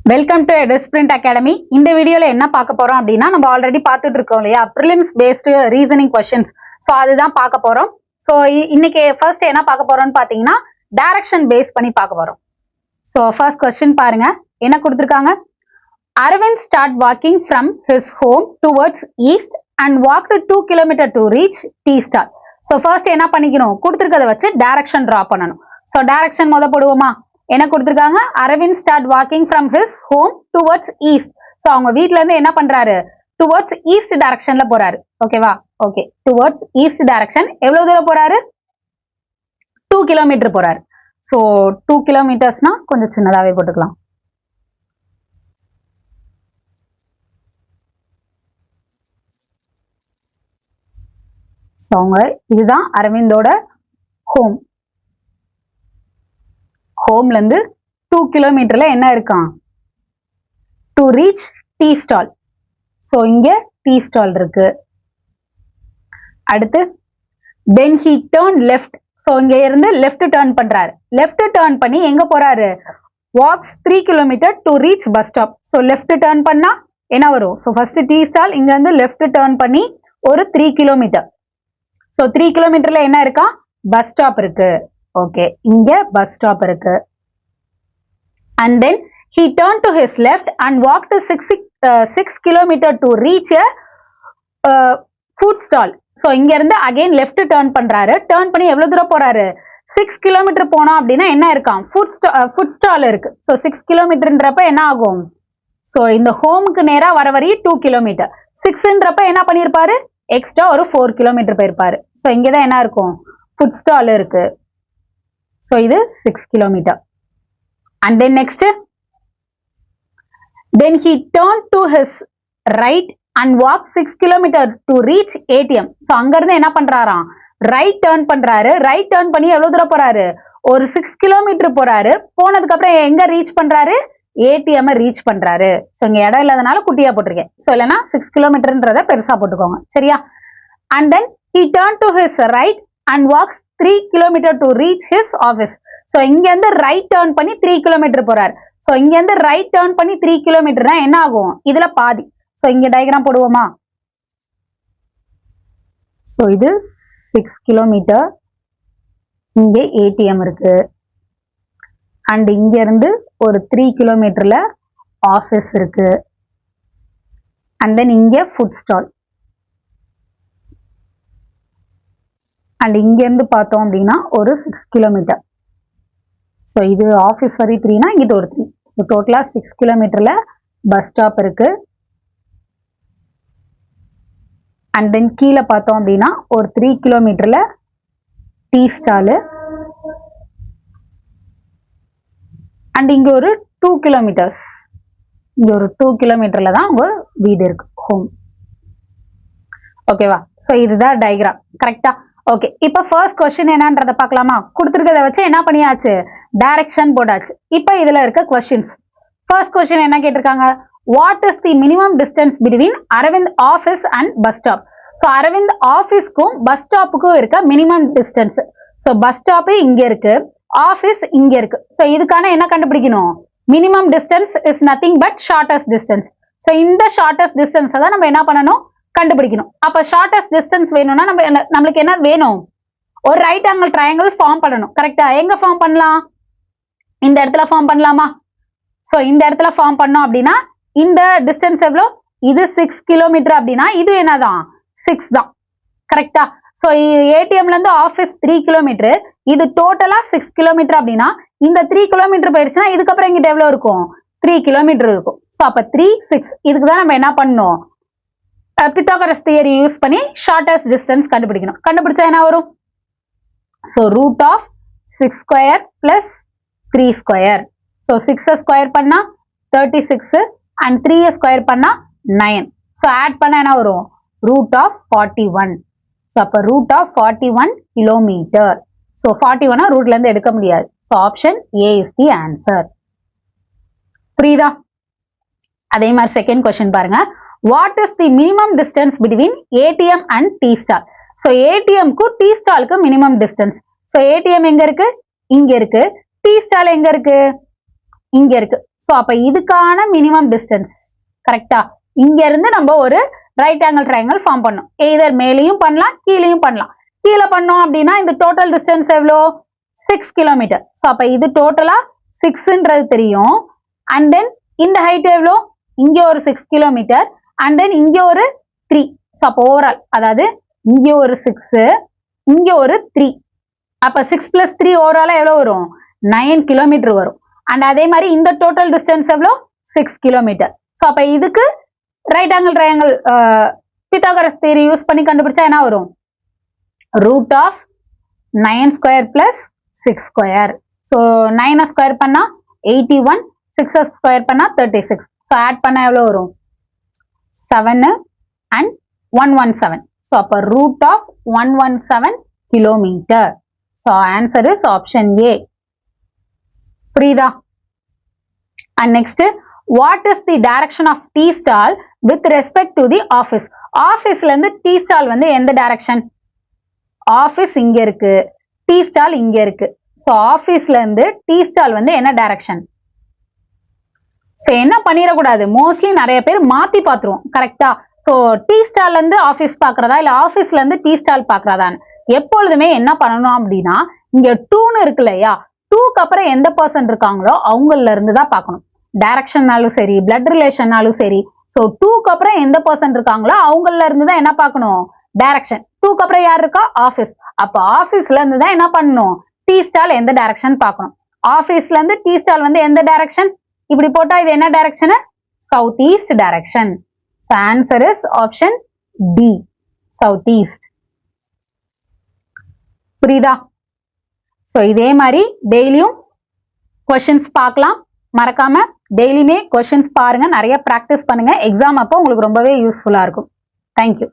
Welcome to எடஸ்பிரிண்ட் academy. இந்த வீடியோல என்ன பார்க்க போறோம் அப்படின்னா, நம்ம ஆல்ரெடி பார்த்துட்டு இருக்கோம் இல்லையா, prelims based reasoning questions. So அதுதான் பார்க்க போறோம். ஸோ இன்னைக்கு ஃபர்ஸ்ட் என்ன பார்க்க போறோம்னு பார்த்தீங்கன்னா, டைரக்ஷன் பேஸ் பண்ணி பார்க்க போறோம். ஸோ ஃபர்ஸ்ட் கொஸ்டின் பாருங்க, என்ன கொடுத்துருக்காங்க. Arvind start walking from his home towards east and walked 2 kilometre to reach the star. So first என்ன பண்ணிக்கணும், கொடுத்துருக்கதை வச்சு டைரக்ஷன் ட்ரா பண்ணணும். ஸோ டைரக்ஷன் முத போடுவோமா. என்ன கொடுத்துருக்காங்க, Arvind start walking from his home towards east. So அவங்க வீட்ல இருந்து என்ன பண்றாரு, டுவர்ட்ஸ் ஈஸ்ட் டைரக்ஷன்ல போறாரு. ஓகேவா, ஓகே, டுவர்ட்ஸ் ஈஸ்ட் டைரக்ஷன். எவ்வளவு தூரம் போறாரு, 2 கிலோமீட்டர் போறாரு. ஸோ 2 கிலோமீட்டர்ஸ்னா கொஞ்சம் சின்னதாவே போட்டுக்கலாம். ஸோ அவங்க இதுதான் அரவிந்தோட ஹோம். ஹோம்ல இருந்து 2 கிலோமீட்டர்ல என்ன இருக்கான், to reach tea stall. So இங்க டீ ஸ்டால் இருக்கு. அடுத்து then he turn left. So இங்க இருந்து லெஃப்ட் டர்ன் பண்றாரு. லெஃப்ட் டர்ன் பண்ணி எங்க போறாரு, walks 3 kilometre to reach bus stop. So left turn பண்ணா என்ன வரும், ஸோ ஃபர்ஸ்ட் டீ ஸ்டால் இங்க இருந்து லெஃப்ட் டர்ன் பண்ணி ஒரு 3 கிலோமீட்டர். ஸோ 3 கிலோமீட்டர்ல என்ன இருக்கா, பஸ் ஸ்டாப் இருக்கு. ஓகே, இங்க பஸ் ஸ்டாப் இருக்கு. And then he turned to his left and walked 6 kilometer to reach a food stall. So இங்க இருந்து again left turn பண்றாரு. டர்ன் பண்ணி எவ்வளவு தூரம் போறாரு, 6 கிலோமீட்டர் போனா அப்படின்னா என்ன இருக்கான், ஃபுட் ஸ்டால் இருக்கு. ஸோ 6 கிலோமீட்டர்ன்றப்ப என்ன ஆகும், ஸோ இந்த ஹோமுக்கு நேரா வர வரைய 2 கிலோமீட்டர். 6ன்றப்ப என்ன பண்ணிருப்பாரு, எக்ஸ்ட்ரா ஒரு 4 கிலோமீட்டர் போயிருப்பாரு. ஸோ இங்கதான் என்ன இருக்கும், ஃபுட் ஸ்டால் இருக்கு. ஸோ இது 6 kilometre. And then next, then he turned to his right and walked 6 kilometer to reach ATM. So அங்க இருந்து என்ன பண்றாராம், ரைட் டர்ன் பண்றாரு. ரைட் டர்ன் பண்ணி எவ்வளவு தூரம் போறாரு, ஒரு 6 கிலோமீட்டர் போறாரு. போனதுக்கு அப்புறம் எங்க ரீச் பண்றாரு, ஏடிஎம் ரீச் பண்றாரு. ஸோ இங்க இடம் இல்லாதனால குட்டியா போட்டிருக்கேன். ஸோ இல்லைன்னா 6 கிலோமீட்டர்ன்றத பெருசா போட்டுக்கோங்க, சரியா. And then he turned to his right and walks 3 kilometer to reach his office. So இங்க இருந்து ரைட் டர்ன் பண்ணி 3 கிலோமீட்டர் போறாரு. ஸோ இங்க இருந்து ரைட் டர்ன் பண்ணி 3 கிலோமீட்டர்னா என்ன ஆகும், இதுல பாதி. ஸோ இங்க டயக்ராம் போடுவோமா. ஸோ இது 6 கிலோமீட்டர், இங்க ஏடிஎம் இருக்கு. அண்ட் இங்க இருந்து ஒரு 3 கிலோமீட்டர்ல ஆஃபீஸ் இருக்கு. அண்ட் தென் இங்க ஃபுட் ஸ்டால். அண்ட் இங்க இருந்து பார்த்தோம் அப்படின்னா ஒரு 6 கிலோமீட்டர். ஸோ இது ஆஃபீஸ் வரை 3னா இங்கிட்ட ஒரு 3. ஸோ டோட்டலா 6 கிலோமீட்டர்ல பஸ் ஸ்டாப் இருக்கு. அண்ட் தென் கீழே பார்த்தோம் அப்படின்னா ஒரு 3 கிலோமீட்டர்ல டீ ஸ்டாலு. அண்ட் இங்க ஒரு 2 கிலோமீட்டர்ஸ், இங்க ஒரு 2 கிலோமீட்டர்ல தான் உங்க வீடு இருக்கு, ஹோம். ஓகேவா. ஸோ இதுதான் டயக்ராம், கரெக்டா. ஓகே, இப்போ ஃபர்ஸ்ட் கொஸ்டின் என்னன்றத பார்க்கலாமா. கொடுத்துருக்கத வச்சு என்ன பண்ணியாச்சு, டைரக்ஷன் போட்டாச்சு. இப்போ இதுல இருக்க கொஸ்டின்ஸ். ஃபர்ஸ்ட் கொஸ்டின் என்ன கேட்டிருக்காங்க, what is the minimum distance between Aravind office and bus stop. So Aravind ஆஃபீஸ்க்கும் பஸ் ஸ்டாப்புக்கும் இருக்க minimum distance. So bus stop இங்க இருக்கு, ஆஃபீஸ் இங்க இருக்கு. ஸோ இதுக்கான என்ன கண்டுபிடிக்கணும், minimum distance is nothing but shortest distance. So இந்த ஷார்டஸ்ட் டிஸ்டன்ஸ் தான் நம்ம என்ன பண்ணணும், கண்டுபிடிக்கணும். அப்ப ஷார்டஸ்ட் டிஸ்டன்ஸ் வேணும்னா நம்மளுக்கு என்ன வேணும், ஒரு ரைட் ஆங்கிள் ட்ரையாங்கிள் ஃபார்ம் பண்ணணும், கரெக்டா. எங்க ஃபார்ம் பண்ணலாம், இந்த இடத்துல ஃபார்ம் பண்ணலாமா. சோ இந்த இடத்துல ஃபார்ம் பண்ணோம் அப்படின்னா இந்த டிஸ்டன்ஸ் எவ்வளோ, இது 6 கிலோமீட்டர் அப்படின்னா இது என்னதான் 6 தான், கரெக்டா. சோ ஏடிஎம்ல இருந்து ஆஃபீஸ் 3 கிலோமீட்டர், இது டோட்டலா 6 கிலோமீட்டர் அப்படின்னா இந்த 3 கிலோமீட்டர் போயிடுச்சுன்னா இதுக்கப்புறம் இங்கிட்ட எவ்வளவு இருக்கும், 3 கிலோமீட்டர் இருக்கும். சோ அப்ப 3 6 இதுக்கு தான் நம்ம என்ன பண்ணணும், பித்தாகரஸ் தியரி யூஸ் பண்ணி ஷார்டஸ்ட் டிஸ்டன்ஸ் கண்டுபிடிக்கணும். கண்டுபிடிச்சா என்ன வரும், so root of 6 square plus 3 square. So 6 square பண்ணா 36 அண்ட் 3 ஸ்கொயர் பண்ணா 9. சோ ஆட் பண்ணா என்ன வரும், ரூட் ஆஃப் 41. சோ அப்ப ரூட் ஆஃப் 41 கிலோமீட்டர். சோ 41 ரூட்ல இருந்து எடுக்க முடியாது. So option A is the answer. புரியுதா. அதே மாதிரி செகண்ட் क्वेश्चन பாருங்க, what is the minimum distance between ATM and T stall. So ATM க்கு T stall க்கு minimum distance. So ATM எங்க இருக்கு, இங்க இருக்கு. T stall எங்க இருக்கு, இங்க இருக்கு. சோ அப்ப இதுக்கான மினிமம் டிஸ்டன்ஸ் கரெக்டா இங்க இருந்து நம்ம ஒரு ரைட் ஆங்கிள் ட்ரையாங்கிள் ஃபார்ம் பண்ணோம் எய்தர் மேலேயும் பண்ணலாம் கீழேயும் பண்ணலாம் கீழே பண்ணோம் அப்படின்னா இந்த டோட்டல் டிஸ்டன்ஸ் எவ்வளோ 6 கிலோமீட்டர் சோ அப்ப இது டோட்டலா 6ன்றது தெரியும் அண்ட் தென் இந்த ஹைட் எவ்வளோ இங்க ஒரு 6 கிலோமீட்டர் அண்ட் தென் இங்க ஒரு 3 சோ அப்போ ஓவரால் அதாவது இங்க ஒரு 6 இங்க ஒரு 3 அப்ப 6 + 3 ஓவராலா எவ்வளவு வரும் 9 கிலோமீட்டர் வரும் அண்ட் அதே மாதிரி இந்த டோட்டல் டிஸ்டன்ஸ் எவ்வளோ 6 கிலோமீட்டர் சோ அப்ப இதுக்கு right angle triangle Pythagoras theory use பண்ணி கண்டுபிடிச்சா என்ன வரும் root of 9 square plus 6 square so 9 square பண்ணா 81 6 ஸ்கொயர் பண்ணா 36 ஸோ ஆட் பண்ணா எவ்வளோ வரும் 7 அண்ட் 117 ஸோ அப்போ root of 117 kilometre so answer is option A புரியுதா and next what is the direction of tea stall with respect to the office ஆஃபீஸ்ல இருந்து tea stall வந்து எந்த டைரக்ஷன் ஆஃபீஸ் இங்க இருக்கு டீ ஸ்டால் இங்க இருக்கு ஸோ ஆஃபீஸ்ல இருந்து டீ ஸ்டால் வந்து என்ன டைரக்ஷன் ஸோ என்ன பண்ணிடக்கூடாது மோஸ்ட்லி நிறைய பேர் மாத்தி பார்த்துருவோம் கரெக்டா ஸோ டீ ஸ்டால்ல இருந்து ஆஃபீஸ் பாக்குறதா இல்ல ஆஃபீஸ்ல இருந்து டீ ஸ்டால் பாக்குறதான்னு எப்பொழுதுமே என்ன பண்ணணும் அப்படின்னா இங்க 2ன்னு இருக்கு இல்லையா 2க்கு அப்புறம் எந்த பர்சன் இருக்காங்களோ அவங்கள இருந்து தான் பார்க்கணும் டைரக்ஷன்னாலும் சரி பிளட் ரிலேஷன்னாலும் சரி ஸோ 2க்கு அப்புறம் எந்த பர்சன் இருக்காங்களோ அவங்கள இருந்து தான் என்ன பார்க்கணும் டைரக்ஷன் 2க்கு அப்புறம் யார் இருக்கா ஆஃபீஸ் அப்ப ஆஃபீஸ்ல இருந்து தான் என்ன பண்ணணும் டீ ஸ்டால் எந்த டைரக்ஷன் பார்க்கணும் ஆஃபீஸ்ல இருந்து டீ ஸ்டால் வந்து எந்த டைரக்ஷன் இப்படி போட்டா இது என்ன direction south east direction so answer is option D south east புரியுதா ஸோ இதே மாதிரி டெய்லியும் கொஸ்டின்ஸ் பார்க்கலாம் மறக்காம டெய்லியுமே கொஸ்டின்ஸ் பாருங்க நிறைய ப்ராக்டிஸ் பண்ணுங்க எக்ஸாம் அப்போ உங்களுக்கு ரொம்பவே யூஸ்ஃபுல்லா இருக்கும் தேங்க்யூ